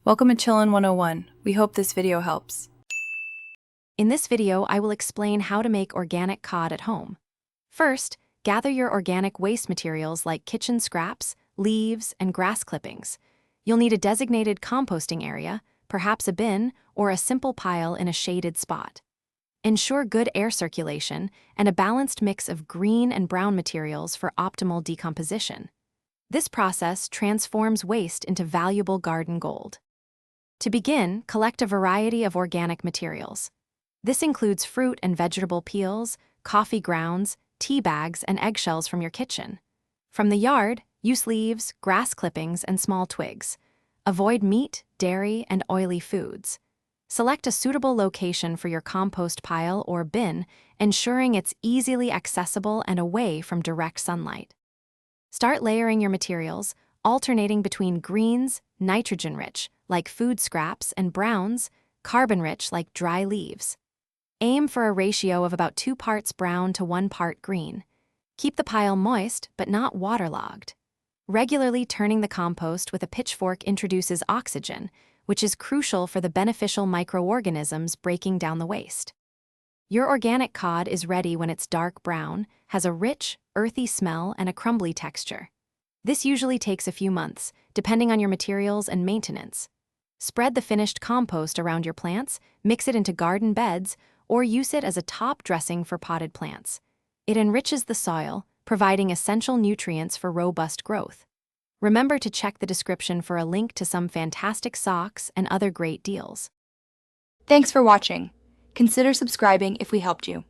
Welcome to Chillin' 101. We hope this video helps. In this video, I will explain how to make organic cod at home. First, gather your organic waste materials like kitchen scraps, leaves, and grass clippings. You'll need a designated composting area, perhaps a bin, or a simple pile in a shaded spot. Ensure good air circulation and a balanced mix of green and brown materials for optimal decomposition. This process transforms waste into valuable garden gold. To begin, collect a variety of organic materials. This includes fruit and vegetable peels, coffee grounds, tea bags, and eggshells from your kitchen. From the yard, use leaves, grass clippings, and small twigs. Avoid meat, dairy, and oily foods. Select a suitable location for your compost pile or bin, ensuring it's easily accessible and away from direct sunlight. Start layering your materials, alternating between greens, nitrogen-rich, like food scraps, and browns, carbon-rich, like dry leaves. Aim for a ratio of about 2 parts brown to 1 part green. Keep the pile moist, but not waterlogged. Regularly turning the compost with a pitchfork introduces oxygen, which is crucial for the beneficial microorganisms breaking down the waste. Your organic cod is ready when it's dark brown, has a rich, earthy smell, and a crumbly texture. This usually takes a few months, depending on your materials and maintenance. Spread the finished compost around your plants, mix it into garden beds, or use it as a top dressing for potted plants. It enriches the soil, providing essential nutrients for robust growth. Remember to check the description for a link to some fantastic socks and other great deals. Thanks for watching. Consider subscribing if we helped you.